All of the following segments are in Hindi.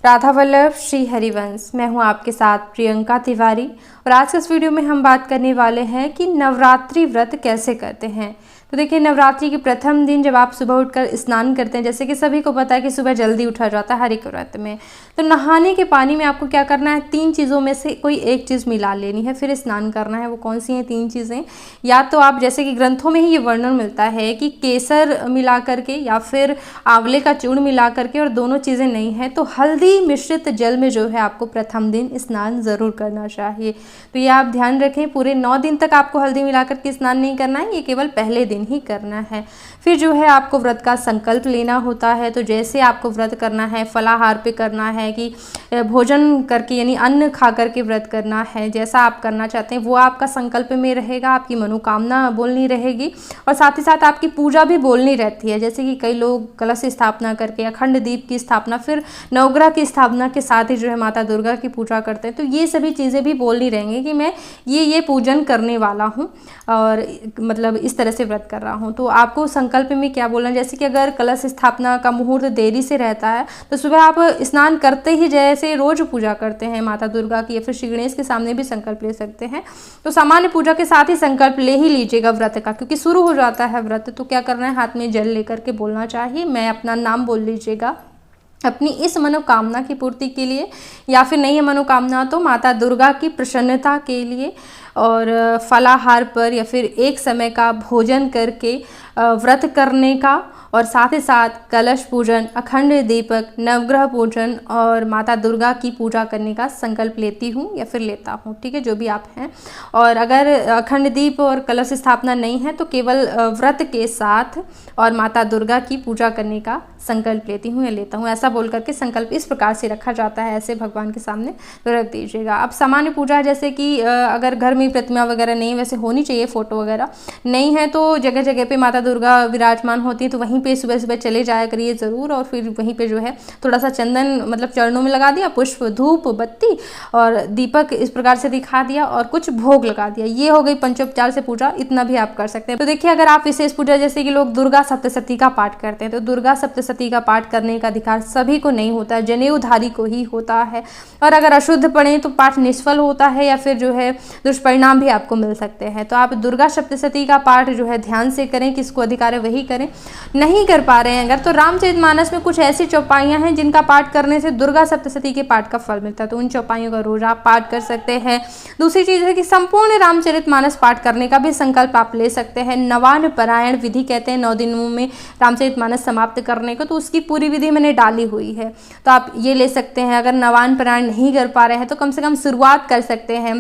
राधा वल्लभ श्री हरिवंश। मैं हूं आपके साथ प्रियंका तिवारी और आज के इस वीडियो में हम बात करने वाले हैं कि नवरात्रि व्रत कैसे करते हैं। तो देखिए, नवरात्रि के प्रथम दिन जब आप सुबह उठकर स्नान करते हैं, जैसे कि सभी को पता है कि सुबह जल्दी उठा जाता है हर एक व्रत में, तो नहाने के पानी में आपको क्या करना है, 3 चीज़ों में से कोई एक चीज़ मिला लेनी है, फिर स्नान करना है। वो कौन सी हैं 3 चीज़ें? या तो आप, जैसे कि ग्रंथों में ही ये वर्णन मिलता है कि केसर मिला करके या फिर आंवले का चूर्ण मिला करके, और दोनों चीज़ें नहीं है तो हल्दी मिश्रित जल में जो है आपको प्रथम दिन स्नान ज़रूर करना चाहिए। तो ये आप ध्यान रखें, पूरे 9 दिन तक आपको हल्दी मिला करके स्नान नहीं करना है, ये केवल पहले दिन ही करना है। फिर जो है आपको व्रत का संकल्प लेना होता है। तो जैसे आपको व्रत करना है, फलाहार पे करना है कि भोजन करके यानी अन्न खा करके व्रत करना है, जैसा आप करना चाहते हैं वो आपका संकल्प में रहेगा। आपकी मनोकामना बोलनी रहेगी और साथ ही साथ आपकी पूजा भी बोलनी रहती है। जैसे कि कई लोग कलश स्थापना करके, अखंड दीप की स्थापना, फिर नवग्रह की स्थापना के साथ ही जो है माता दुर्गा की पूजा करते हैं। तो ये सभी चीज़ें भी बोलनी रहेंगी कि मैं ये पूजन करने वाला हूँ और मतलब इस तरह से व्रत कर रहा हूँ। तो आपको संकल्प में क्या बोलना है, जैसे कि अगर कलश स्थापना का मुहूर्त देरी से रहता है तो सुबह आप स्नान करते ही जैसे रोज पूजा करते हैं माता दुर्गा की, या फिर श्री गणेश के सामने भी संकल्प ले सकते हैं। तो सामान्य पूजा के साथ ही संकल्प ले ही लीजिएगा व्रत का, क्योंकि शुरू हो जाता है व्रत। तो क्या करना है, हाथ में जल लेकर के बोलना चाहिए, मैं अपना नाम बोल लीजिएगा अपनी इस मनोकामना की पूर्ति के लिए, या फिर नहीं है मनोकामना तो माता दुर्गा की प्रसन्नता के लिए, और फलाहार पर या फिर एक समय का भोजन करके व्रत करने का, और साथ ही साथ कलश पूजन, अखंड दीपक, नवग्रह पूजन और माता दुर्गा की पूजा करने का संकल्प लेती हूँ या फिर लेता हूँ। ठीक है, जो भी आप हैं। और अगर अखंड दीप और कलश स्थापना नहीं है तो केवल व्रत के साथ और माता दुर्गा की पूजा करने का संकल्प लेती हूँ या लेता हूँ, ऐसा बोल करके संकल्प इस प्रकार से रखा जाता है। ऐसे भगवान के सामने रख दीजिएगा। अब सामान्य पूजा, जैसे कि अगर घर में प्रतिमा वगैरह नहीं, वैसे होनी चाहिए, फोटो वगैरह नहीं है तो जगह जगह पे माता दुर्गा विराजमान होती है, तो वहीं पे सुबह सुबह चले जाया करिए ज़रूर। और फिर वहीं पे जो है थोड़ा सा चंदन मतलब चरणों में लगा दिया, पुष्प, धूप, बत्ती और दीपक इस प्रकार से दिखा दिया और कुछ भोग लगा दिया। ये हो गई पंचोपचार से पूजा, इतना भी आप कर सकते हैं। तो देखिए, अगर आप विशेष पूजा, जैसे कि लोग दुर्गा सप्तशती का पाठ करते हैं, तो दुर्गा सप्तशती का पाठ करने का अधिकार सभी को नहीं होता है, जनेऊधारी को ही होता है। और अगर अशुद्ध पढ़ें तो पाठ निष्फल होता है या फिर जो है दुष्परिणाम भी आपको मिल सकते हैं। तो आप दुर्गा सप्तशती का पाठ जो है ध्यान से करें, किसको अधिकार है वही करें। नहीं कर पा रहे हैं अगर, तो रामचरितमानस में कुछ ऐसी चौपाइयां हैं जिनका पाठ करने से दुर्गा सप्तशती के पाठ का फल मिलता है, तो उन चौपाइयों का रोज आप पाठ कर सकते हैं। दूसरी चीज है कि संपूर्ण रामचरितमानस पाठ करने का भी संकल्प आप ले सकते हैं। नवान पारायण विधि कहते हैं 9 दिनों में रामचरितमानस समाप्त करने को, तो उसकी पूरी विधि मैंने डाली हुई है, तो आप ये ले सकते हैं। अगर नवान पारायण नहीं कर पा रहे हैं तो कम से कम शुरुआत कर सकते हैं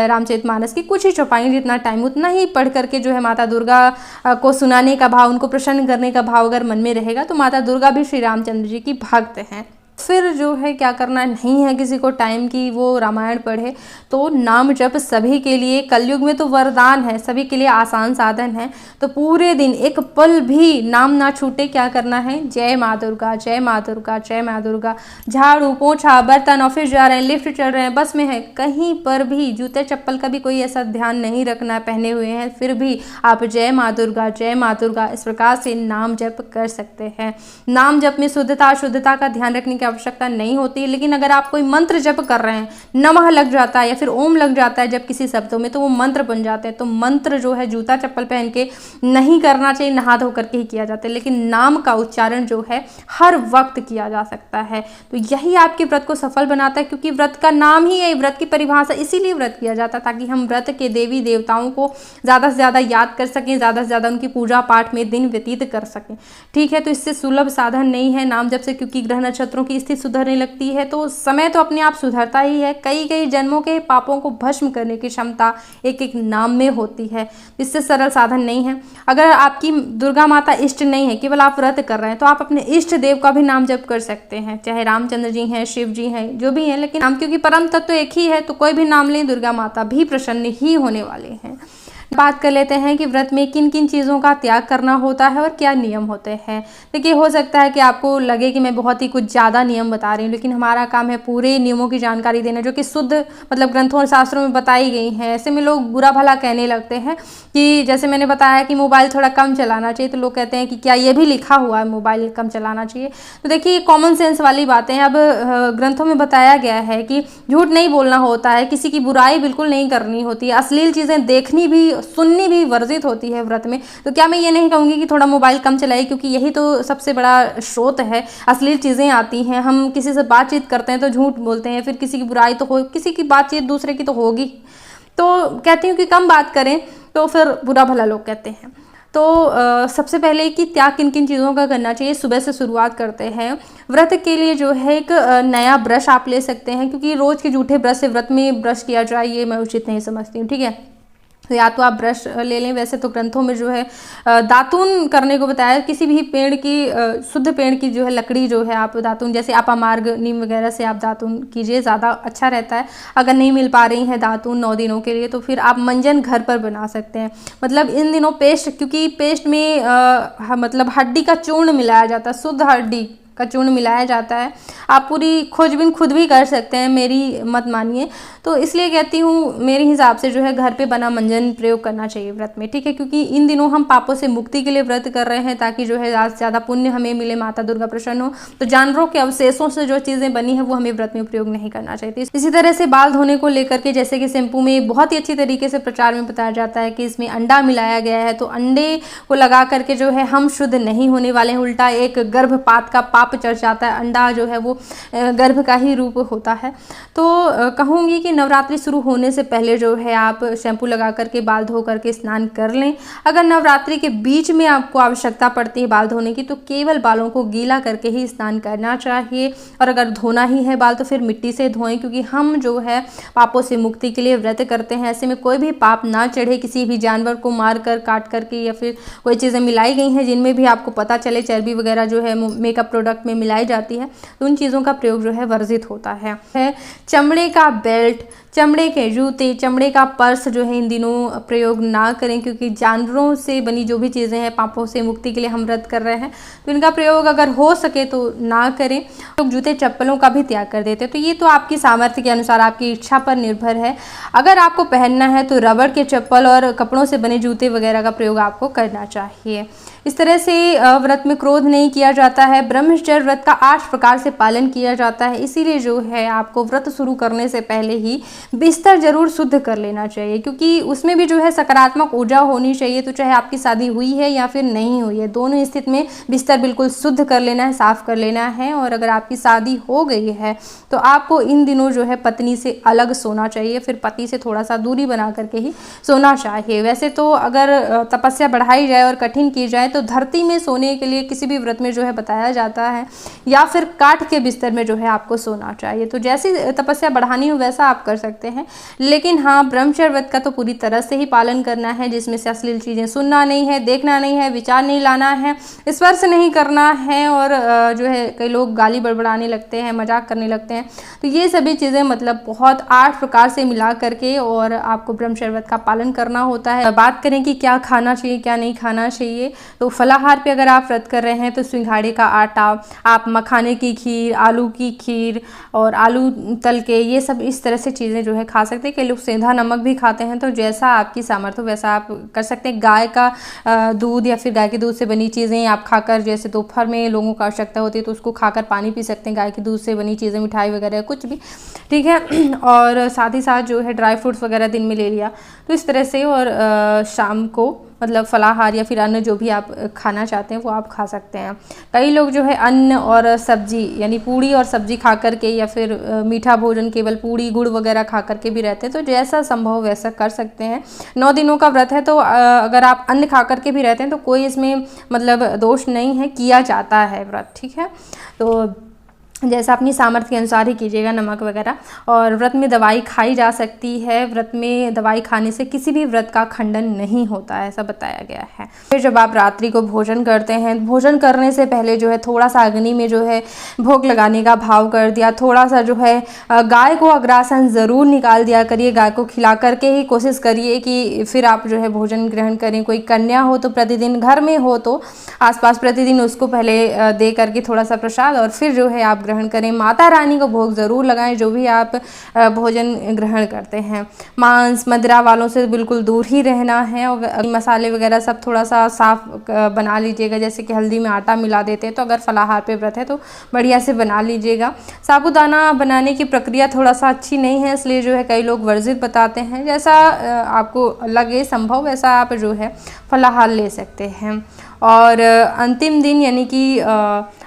रामचरितमानस की कुछ ही चौपाइयां, जितना टाइम उतना ही पढ़ करके जो है माता दुर्गा को सुनाने का भाव, उनको प्रसन्न करने का भाव अगर मन में रहेगा तो माता दुर्गा भी श्री रामचंद्र जी की भक्त हैं। फिर जो है क्या करना नहीं है, किसी को टाइम की वो रामायण पढ़े तो नाम जप सभी के लिए, कलयुग में तो वरदान है, सभी के लिए आसान साधन है। तो पूरे दिन एक पल भी नाम ना छूटे, क्या करना है, जय माँ दुर्गा, जय माँ दुर्गा, जय माँ दुर्गा। झाड़ू, पोछा, बर्तन, ऑफिस जा रहे हैं, लिफ्ट चढ़ रहे हैं, बस में है, कहीं पर भी जूते चप्पल का भी कोई ऐसा ध्यान नहीं रखना है, पहने हुए हैं फिर भी आप जय माँ दुर्गा, जय माँ दुर्गा इस प्रकार से नाम जप कर सकते हैं। नाम जप में शुद्धता शुद्धता का ध्यान रखने की आवश्यकता नहीं होती, लेकिन अगर आप कोई मंत्र जप कर रहे हैं, नमः लग जाता है या फिर ओम लग जाता है जब किसी शब्दों में, तो वो मंत्र बन जाते हैं। तो मंत्र जो है जूता चप्पल पहन के नहीं करना चाहिए, नहा धो करके ही किया जाता है, लेकिन नाम का उच्चारण जो है हर वक्त किया जा सकता है। तो यही आपके व्रत को सफल बनाता है, क्योंकि व्रत का नाम ही है, व्रत की परिभाषा इसीलिए व्रत किया जाता है ताकि हम व्रत के देवी देवताओं को ज़्यादा से ज़्यादा याद कर सकें, ज़्यादा से ज़्यादा उनकी पूजा पाठ में दिन व्यतीत कर सकें। ठीक है, तो इससे सुलभ साधन नहीं है नाम जप से, क्योंकि ग्रह नक्षत्रों की स्थिति सुधरने लगती है तो समय तो अपने आप सुधरता ही है। कई कई जन्मों के पापों को भस्म करने की क्षमता एक एक नाम में होती है, इससे सरल साधन नहीं है। अगर आपकी दुर्गा माता इष्ट नहीं है, केवल आप व्रत कर रहे हैं, तो आप अपने इष्ट देव का भी नाम जप कर सकते हैं, चाहे रामचंद्र जी हैं, शिव जी हैं, जो भी हैं, लेकिन नाम क्योंकि परम तत्व तो एक ही है, तो कोई भी नाम लें, दुर्गा माता भी प्रसन्न ही होने वाले हैं। बात कर लेते हैं कि व्रत में किन किन चीज़ों का त्याग करना होता है और क्या नियम होते हैं। देखिए, हो सकता है कि आपको लगे कि मैं बहुत ही कुछ ज़्यादा नियम बता रही हूँ, लेकिन हमारा काम है पूरे नियमों की जानकारी देना जो कि शुद्ध मतलब ग्रंथों और शास्त्रों में बताई गई हैं। ऐसे में लोग बुरा भला कहने लगते हैं कि जैसे मैंने बताया कि मोबाइल थोड़ा कम चलाना चाहिए, तो लोग कहते हैं कि क्या ये भी लिखा हुआ है मोबाइल कम चलाना चाहिए। तो देखिए, कॉमन सेंस वाली बातें हैं। अब ग्रंथों में बताया गया है कि झूठ नहीं बोलना होता है, किसी की बुराई बिल्कुल नहीं करनी होती है, अश्लील चीज़ें देखनी भी सुननी भी वर्जित होती है व्रत में। तो क्या मैं ये नहीं कहूँगी कि थोड़ा मोबाइल कम चलाइए, क्योंकि यही तो सबसे बड़ा स्रोत है। अश्लील चीज़ें आती हैं, हम किसी से बातचीत करते हैं तो झूठ बोलते हैं, फिर किसी की बुराई तो हो, किसी की बातचीत दूसरे की तो होगी। तो कहती हूँ कि कम बात करें, तो फिर बुरा भला लोग कहते हैं। तो सबसे पहले कि त्याग किन किन चीज़ों का करना चाहिए, सुबह से शुरुआत करते हैं। व्रत के लिए जो है एक नया ब्रश आप ले सकते हैं, क्योंकि रोज़ के जूठे ब्रश से व्रत में ब्रश किया जाए ये मैं उचित नहीं समझती हूँ। ठीक है, तो या तो आप ब्रश ले लें। वैसे तो ग्रंथों में जो है दातून करने को बताया। किसी भी पेड़ की शुद्ध पेड़ की जो है लकड़ी जो है आप दातून, जैसे अपामार्ग नीम वगैरह से आप दातून कीजिए, ज़्यादा अच्छा रहता है। अगर नहीं मिल पा रही हैं दातून 9 दिनों के लिए, तो फिर आप मंजन घर पर बना सकते हैं। मतलब इन दिनों पेस्ट, क्योंकि पेस्ट में मतलब हड्डी का चूर्ण मिलाया जाता है, शुद्ध हड्डी का चूर्ण मिलाया जाता है। आप पूरी खोजबीन खुद भी कर सकते हैं, मेरी मत मानिए। तो इसलिए कहती हूँ, मेरे हिसाब से जो है घर पे बना मंजन प्रयोग करना चाहिए व्रत में। ठीक है, क्योंकि इन दिनों हम पापों से मुक्ति के लिए व्रत कर रहे हैं, ताकि जो है ज़्यादा से ज़्यादा पुण्य हमें मिले, माता दुर्गा प्रसन्न हो। तो जानवरों के अवशेषों से जो चीज़ें बनी है वो हमें व्रत में प्रयोग नहीं करना चाहिए। इसी तरह से बाल धोने को लेकर के, जैसे कि शैम्पू में बहुत ही अच्छी तरीके से प्रचार में बताया जाता है कि इसमें अंडा मिलाया गया है, तो अंडे को लगा करके जो है हम शुद्ध नहीं होने वाले हैं, उल्टा एक गर्भपात का पाप चढ़ जाता है। अंडा जो है वो गर्भ का ही रूप होता है। तो कहूँगी कि नवरात्रि शुरू होने से पहले जो है आप शैम्पू लगा करके बाल धो करके स्नान कर लें। अगर नवरात्रि के बीच में आपको आवश्यकता पड़ती है बाल धोने की, तो केवल बालों को गीला करके ही स्नान करना चाहिए। और अगर धोना ही है बाल, तो फिर मिट्टी से धोएं, क्योंकि हम जो है पापों से मुक्ति के लिए व्रत करते हैं। ऐसे में कोई भी पाप ना चढ़े, किसी भी जानवर को मार कर काट करके, या फिर कोई चीज़ें मिलाई गई हैं जिनमें भी आपको पता चले चर्बी वगैरह जो है मेकअप प्रोडक्ट में मिलाई जाती है, तो उन चीज़ों का प्रयोग जो है वर्जित होता है। चमड़े का बेल्ट, चमड़े के जूते, चमड़े का पर्स जो है इन दिनों प्रयोग ना करें, क्योंकि जानवरों से बनी जो भी चीज़ें हैं पापों से मुक्ति के लिए हम व्रत कर रहे हैं, तो इनका प्रयोग अगर हो सके तो ना करें। लोग जूते चप्पलों का भी त्याग कर देते हैं। तो ये तो आपकी सामर्थ्य के अनुसार, आपकी इच्छा पर निर्भर है। अगर आपको पहनना है तो रबड़ के चप्पल और कपड़ों से बने जूते वगैरह का प्रयोग आपको करना चाहिए। इस तरह से व्रत में क्रोध नहीं किया जाता है। ब्रह्मचर्य व्रत का 8 प्रकार से पालन किया जाता है, इसीलिए जो है आपको व्रत शुरू करने से पहले ही बिस्तर जरूर शुद्ध कर लेना चाहिए, क्योंकि उसमें भी जो है सकारात्मक ऊर्जा होनी चाहिए। तो चाहे आपकी शादी हुई है या फिर नहीं हुई है, दोनों स्थिति में बिस्तर बिल्कुल शुद्ध कर लेना है, साफ कर लेना है। और अगर आपकी शादी हो गई है तो आपको इन दिनों जो है पत्नी से अलग सोना चाहिए, फिर पति से थोड़ा सा दूरी बना करके ही सोना चाहिए। वैसे तो अगर तपस्या बढ़ाई जाए और कठिन की जाए, तो धरती में सोने के लिए किसी भी व्रत में जो है बताया जाता है, या फिर काठ के बिस्तर में जो है आपको सोना चाहिए। तो जैसी तपस्या बढ़ानी हो वैसा आप कर सकते हैं, लेकिन हाँ, ब्रह्मचर्य व्रत का तो पूरी तरह से ही पालन करना है, जिसमें से अश्लील चीज़ें सुनना नहीं है, देखना नहीं है, विचार नहीं लाना है, स्पर्श नहीं करना है, और जो है कई लोग गाली बड़बड़ाने लगते हैं, मजाक करने लगते हैं। तो ये सभी चीज़ें मतलब बहुत 8 प्रकार से मिला करके और आपको ब्रह्मचर्य व्रत का पालन करना होता है। बात करें कि क्या खाना चाहिए क्या नहीं खाना चाहिए, तो फलाहार पे अगर आप व्रत कर रहे हैं तो सिंघाड़े का आटा, आप मखाने की खीर, आलू की खीर और आलू तल के, ये सब इस तरह से चीज़ें जो है खा सकते हैं। कई लोग सेंधा नमक भी खाते हैं, तो जैसा आपकी सामर्थ्य वैसा आप कर सकते हैं। गाय का दूध या फिर गाय के दूध से बनी चीज़ें आप खाकर, जैसे दोपहर में लोगों को आवश्यकता होती है तो उसको खाकर पानी पी सकते हैं। गाय के दूध से बनी चीज़ें, मिठाई वगैरह कुछ भी, ठीक है। और साथ ही साथ जो है ड्राई फ्रूट्स वगैरह दिन में ले लिया, तो इस तरह से। और शाम को मतलब फलाहार या फिर अन्न जो भी आप खाना चाहते हैं वो आप खा सकते हैं। कई लोग जो है अन्न और सब्जी यानी पूड़ी और सब्जी खा करके, या फिर मीठा भोजन केवल पूड़ी गुड़ वगैरह खा करके भी रहते हैं, तो जैसा संभव वैसा कर सकते हैं। 9 दिनों का व्रत है, तो अगर आप अन्न खा करके भी रहते हैं तो कोई इसमें मतलब दोष नहीं है, किया जाता है व्रत, ठीक है। तो जैसा अपनी सामर्थ्य के अनुसार ही कीजिएगा, नमक वगैरह। और व्रत में दवाई खाई जा सकती है, व्रत में दवाई खाने से किसी भी व्रत का खंडन नहीं होता है, ऐसा बताया गया है। फिर जब आप रात्रि को भोजन करते हैं, भोजन करने से पहले जो है थोड़ा सा अग्नि में जो है भोग लगाने का भाव कर दिया, थोड़ा सा जो है गाय को अग्रासन ज़रूर निकाल दिया करिए, गाय को खिला करके ही कोशिश करिए कि फिर आप जो है भोजन ग्रहण करें। कोई कन्या हो तो प्रतिदिन, घर में हो तो आसपास प्रतिदिन उसको पहले दे करके थोड़ा सा प्रसाद, और फिर जो है आप ग्रहण करें। माता रानी को भोग ज़रूर लगाएं जो भी आप भोजन ग्रहण करते हैं। मांस मदिरा वालों से बिल्कुल दूर ही रहना है, और मसाले वगैरह सब थोड़ा सा साफ बना लीजिएगा, जैसे कि हल्दी में आटा मिला देते हैं, तो अगर फलाहार पे व्रत है तो बढ़िया से बना लीजिएगा। साबूदाना बनाने की प्रक्रिया थोड़ा सा अच्छी नहीं है, इसलिए जो है कई लोग वर्जित बताते हैं। जैसा आपको लगे संभव वैसा आप जो है फलाहार ले सकते हैं। और अंतिम दिन यानी कि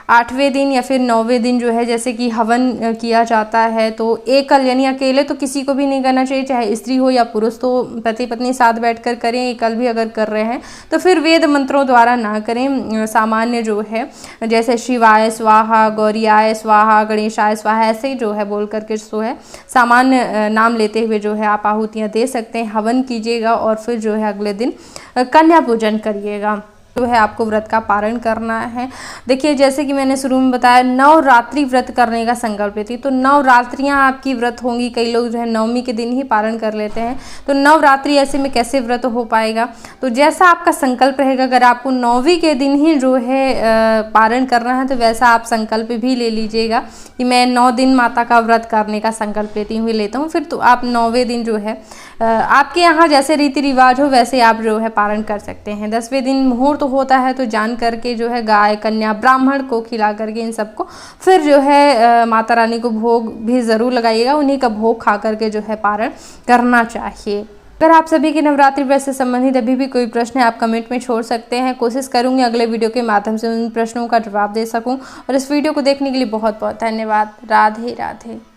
8वें दिन या फिर 9वें दिन जो है जैसे कि हवन किया जाता है, तो एकल यानी अकेले तो किसी को भी नहीं करना चाहिए, चाहे स्त्री हो या पुरुष, तो पति पत्नी साथ बैठकर करें। एकल भी अगर कर रहे हैं तो फिर वेद मंत्रों द्वारा ना करें। सामान्य जो है जैसे शिवाय स्वाहा, गौरियाय स्वाहा, गणेशाय स्वाहा, ऐसे जो है बोल करके जो है सामान्य नाम लेते हुए जो है आप आहुतियाँ दे सकते हैं, हवन कीजिएगा। और फिर जो है अगले दिन कन्या पूजन करिएगा, जो है आपको व्रत का पारण करना है। देखिए जैसे कि मैंने शुरू में बताया, नवरात्रि व्रत करने का संकल्प लेती, तो नवरात्रियां आपकी व्रत होंगी। कई लोग जो है नवमी के दिन ही पारण कर लेते हैं, तो नवरात्रि ऐसे में कैसे व्रत हो पाएगा। तो जैसा आपका संकल्प रहेगा, अगर आपको 9वीं के दिन ही जो है पारण करना है, तो वैसा आप संकल्प भी ले लीजिएगा कि मैं 9 दिन माता का व्रत करने का संकल्प लेता हूँ। फिर तो आप 9वें दिन जो है आपके यहाँ जैसे रीति रिवाज हो वैसे आप जो है पारण कर सकते हैं। 10वें दिन मुहूर्त होता है, तो जान करके जो है गाय, कन्या, ब्राह्मण को खिला करके इन सबको फिर जो है माता रानी को भोग भी ज़रूर लगाइएगा। उन्हीं का भोग खा करके जो है पारण करना चाहिए। अगर आप सभी के नवरात्रि व्रत से संबंधित अभी भी कोई प्रश्न है, आप कमेंट में छोड़ सकते हैं। कोशिश करूंगी अगले वीडियो के माध्यम से उन प्रश्नों का जवाब दे सकूं। और इस वीडियो को देखने के लिए बहुत बहुत धन्यवाद। राधे राधे।